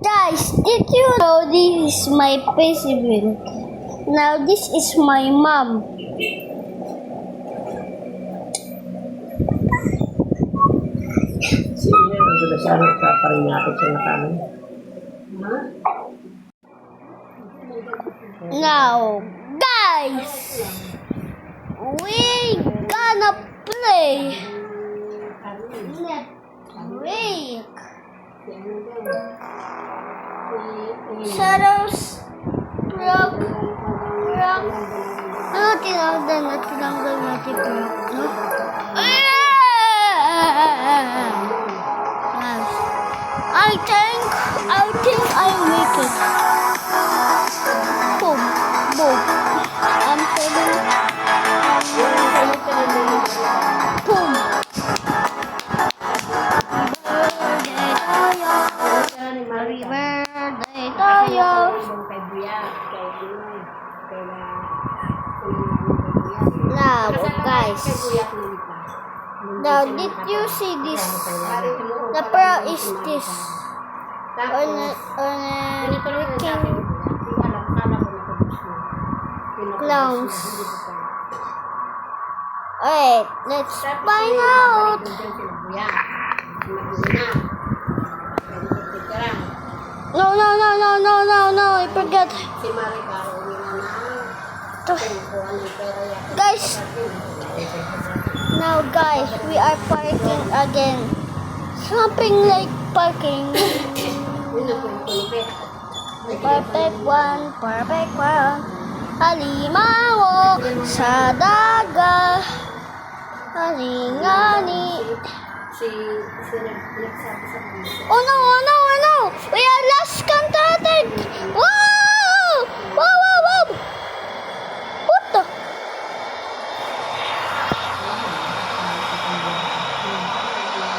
Guys, did you know this is my president? Now this is my mom. Now, guys, we gonna play Netflix. Shadows, rock. Ano tinawag natin rock, no? I think I make it. Boom. I'm feeling. Boom. Happy birthday to you. Now, guys. Now, did you see this? The pearl is this. On a freaking clowns. Alright, let's find out. No, I forgot. Guys, we are parking again. Something like parking. Perfect one. Halimawo sa daga. Halingani. Oh no! We are last contracted. Wow! What the?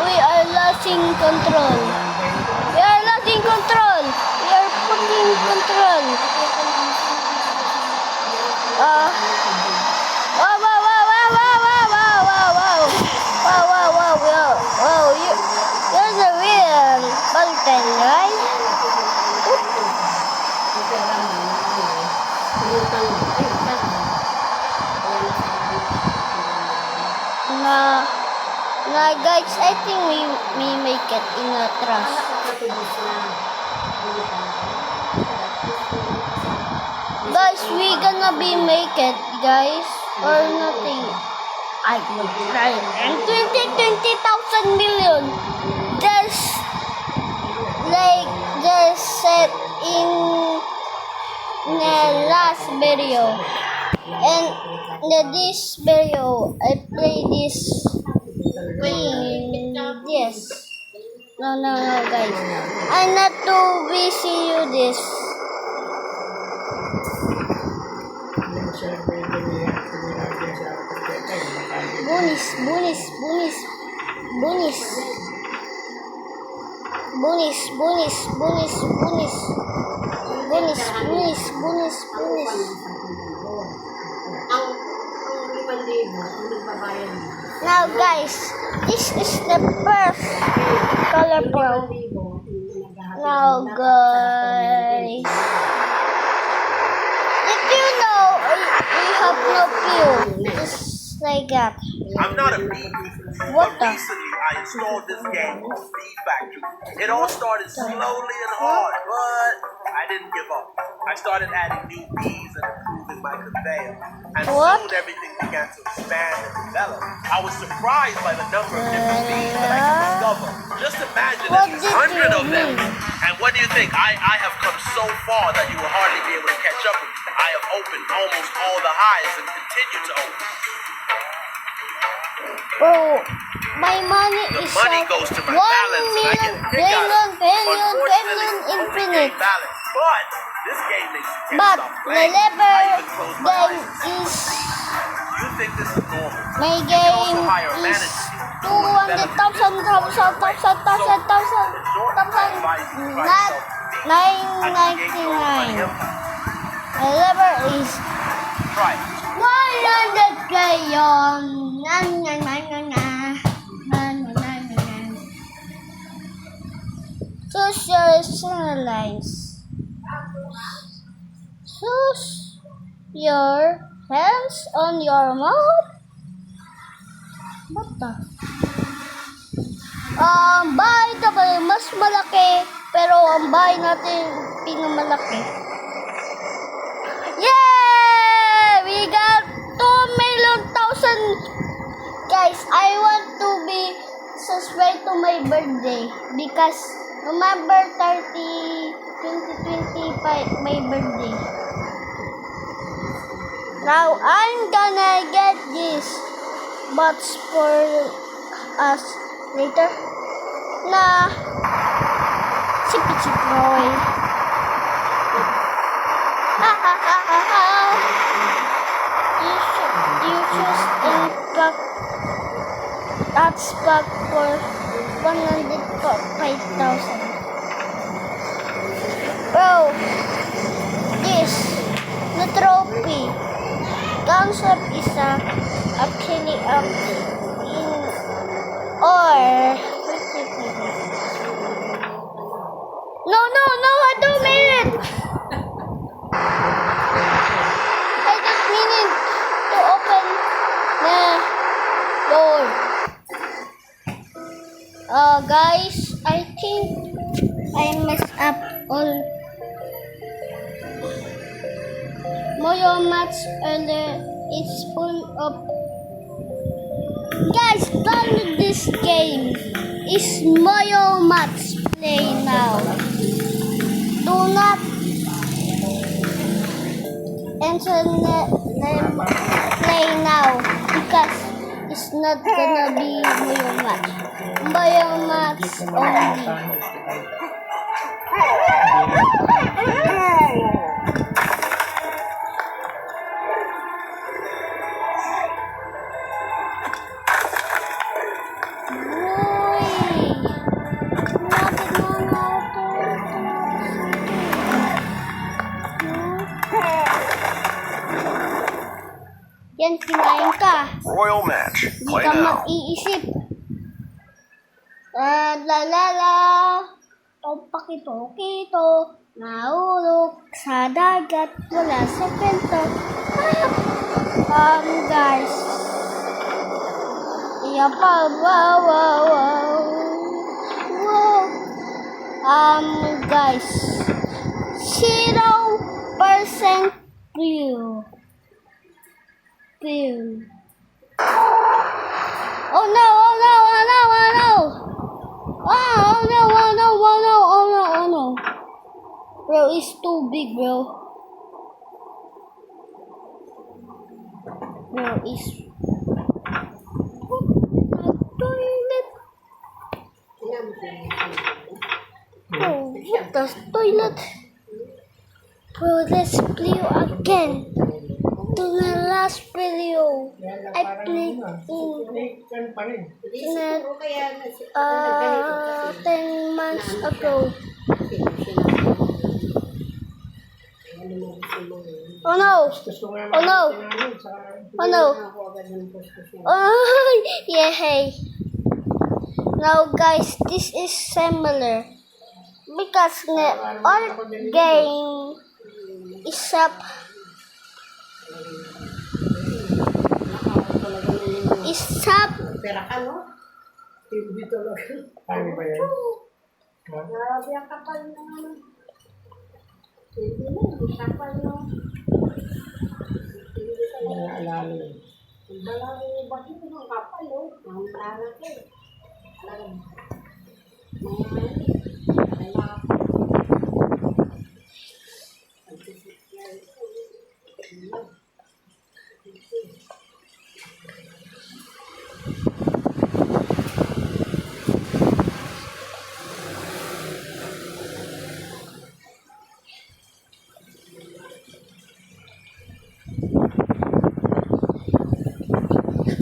We are losing control. We are putting control. Wow. You're the real Balkan, right? Nah, guys, I think we make it in a trust. Guys, we gonna be make it, guys, or nothing. I will try and 20,000 million. Just said in the last video. And this video, I play this. No, guys. I'm not too busy you this. Bonus. Now, guys, this is the first color pearl. Now, guys, did you know we have no fuel? Just like that. I'm not a bee. What the? Recently, I installed this game called Bee Factory. It all started slowly and hard, but I didn't give up. I started adding new bees and improving my conveyor. And What? soon everything began to expand and develop. I was surprised by the number of different bees that I could discover. Just imagine What there's did 100 you of them. mean? And what do you think? I have come so far that you will hardly be able to catch up with me. I have opened almost all the hives and continue to open. Bro, my money The is money goes to my balance and I get big out of it. billion, infinite. Balance. But this game makes you can't But stop the playing. level I even close my game eyes. is You think this is normal? my You can also game hire a is manager. 200,000, not 999. The level is Try it. 100 yon. Choose your lines. Choose your hands on your mouth. Bata. Bahay na ba? Mas malaki. Pero ang bahay natin pinamalaki. Yay! We got 2,000,000. Guys, I want to be subscribed to my birthday because November 30, 2025, my birthday. Now, I'm gonna get this bots for us later na si Pichiproy. You choose in pack. That's pack for 105,000. Bro, this the trophy concept is actually up in or no, I don't mean it. I just mean it to open the door. Guys, I think I messed up all Moyo Mats earlier. It's full of guys. Download this game. It's Moyo Mats play now. Do not enter play now because it's not gonna be Moyo Mats. Moyo Mats only. Yan, kinain ka. Royal match. Hindi Play ka now. mag-iisip. Pakito-kito, nahulog sa dagat, wala sa kwento. Guys. Iya pa, wow. Guys. 0% view. Oh no. Bro, it's too big, bro. Bro, it's toilet. Oh, what the toilet? Bro, let's play again. To the last video, I played in 10 months ago. Oh no! Oh, yeah. Now guys, this is similar because our game is up. Pera ka, no? Hindi talaga. Kaya ba yan? Grabe ang kapal na. Hindi mo, hindi kapal, no? Hindi ka naalala. Ang balari yung bakit mo ang kapal, no? Ang lalaki.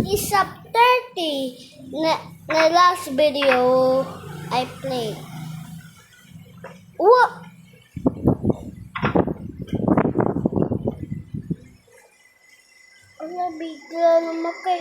It's up 30 na last video I played. What? Wala, bigla lumaki.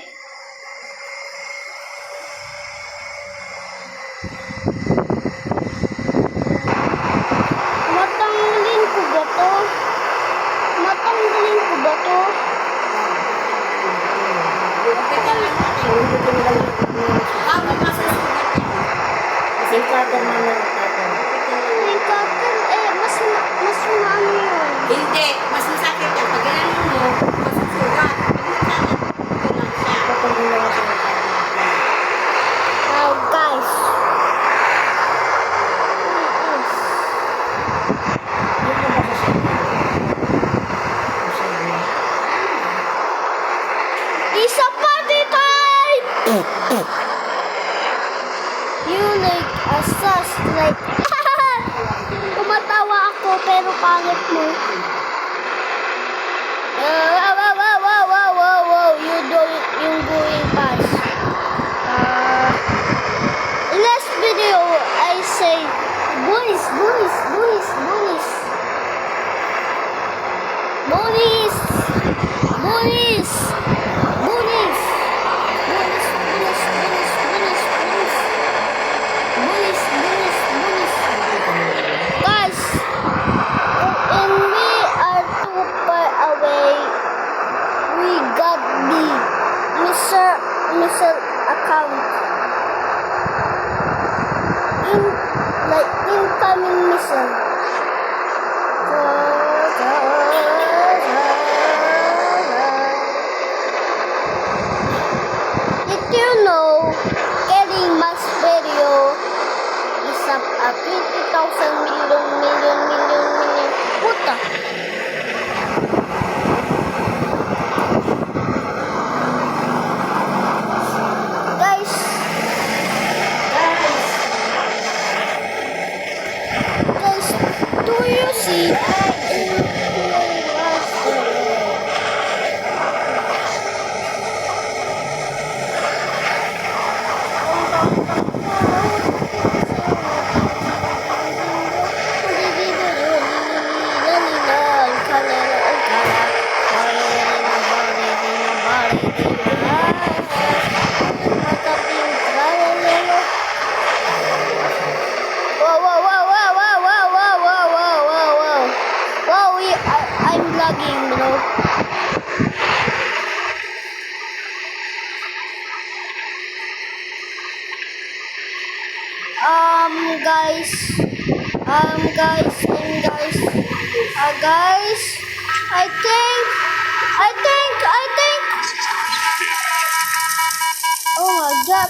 Bonus! Bonus! Bonus! Bonus! Bonus! Bonus! Bonus! Bonus! Bonus! Bonus! Bonus! Bonus! Bonus! Bonus! Guys, and we are too far away. We got the missile account. Incoming missile. Did you know getting mass video is up at 20,000 million. Puta. Guys, do you see? I'm lagging, bro. Guys, I think. Oh my god.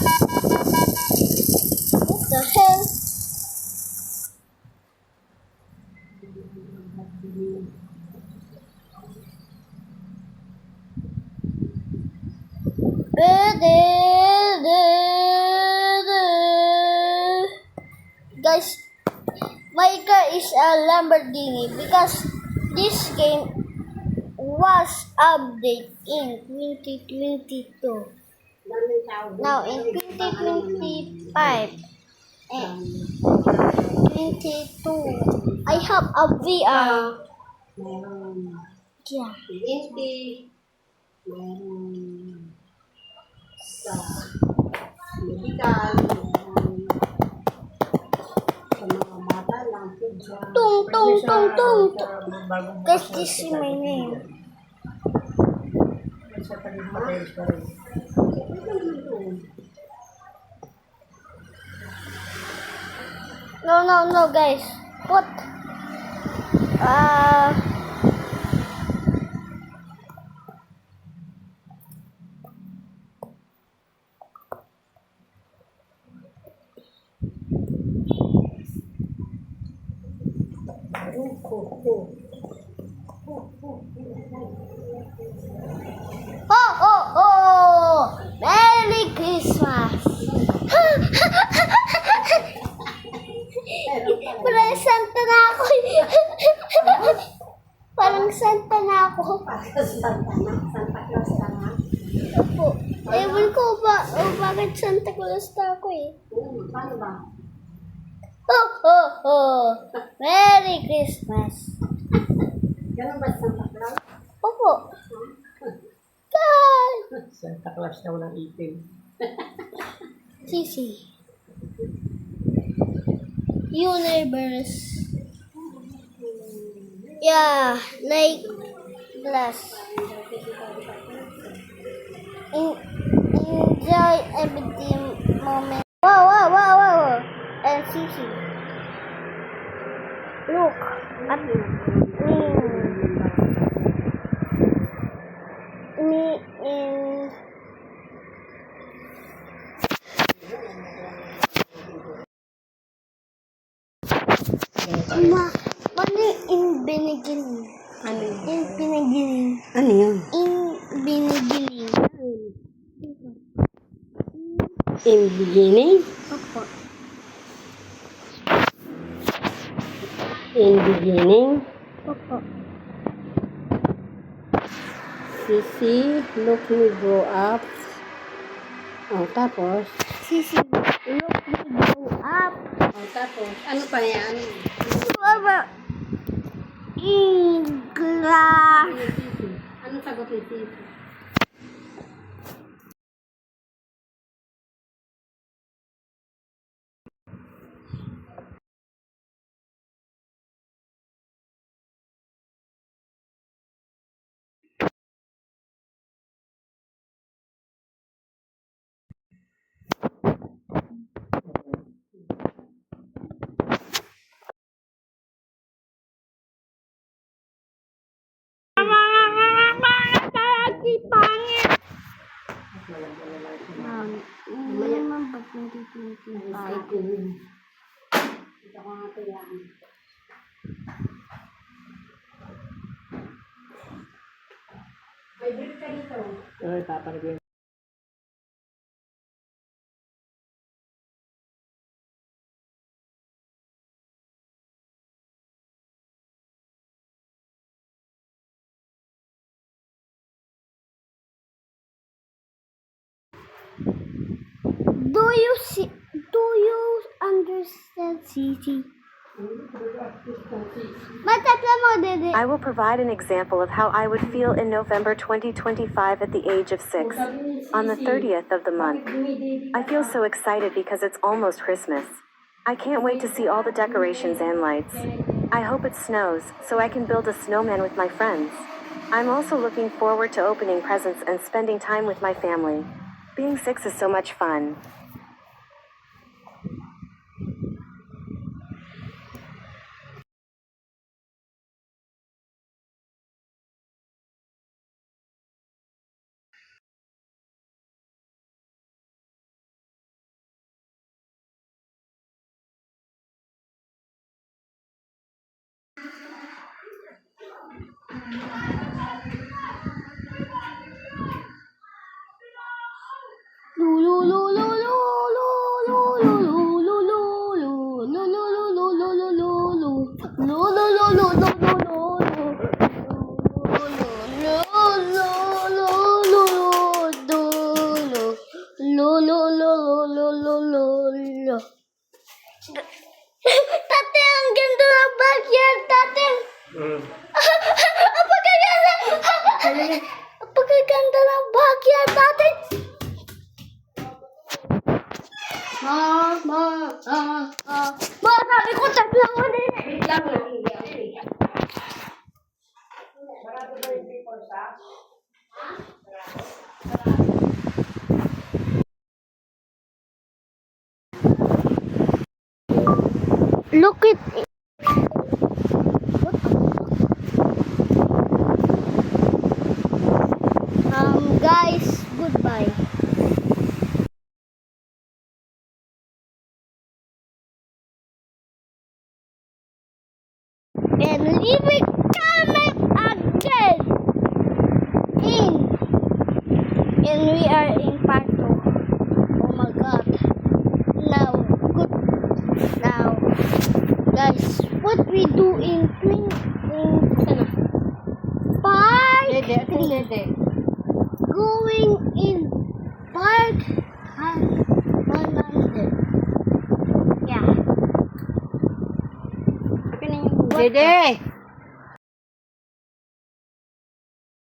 What the hell? Guys, my car is a Lamborghini because this game was updated in 2022. Now in 2025 and 22, I have a VR. Meron Yeah. PNP, meron sa medical, meron sa mga bata lang. Tung. Guys, this is my name. Sa paligid pa rin. No, guys. What? Oh! Merry Christmas! Parang Santa na ako. Parang Santa na ako. Santa Claus ka na. Opo. Ewan ko bakit Santa Claus na ako eh. Paano ba? Oh! Merry Christmas! Ganun ba Santa Claus? Opo. God! Santa Claus na walang ipin. Sisi. Universe. Yeah, like glass. Enjoy every moment. Wow. And Sisi. Look at me in Paano in binigiling? Ano yun? In binigiling. Ano yun? In binigiling. In beginning? Opo. In beginning? Opo. Sisi, look me grow up. Oh, tapos? Sisi, look me grow up. Tapos, ano pa yan? Baba. Ingla. Ano sagot ni Tito? Ay, kung ito ko nga ito yan. May brief ka dito. Ay, papanig ko yun. Do you understand, Cici? I will provide an example of how I would feel in November 2025 at the age of 6, on the 30th of the month. I feel so excited because it's almost Christmas. I can't wait to see all the decorations and lights. I hope it snows, so I can build a snowman with my friends. I'm also looking forward to opening presents and spending time with my family. Being 6 is so much fun. Tate, ang ganda ng backyard, tate. Apagaganda ng backyard, tate. Ma, sabi ko tatlo mo din. Wait lang, hindi ako. Marami ba yung people sa? Look at it. Guys, goodbye. And leave a comment again. And we are in part 2. Oh my god. Now, guys, what we do in part 3. Going in part 100. Yeah. Dede!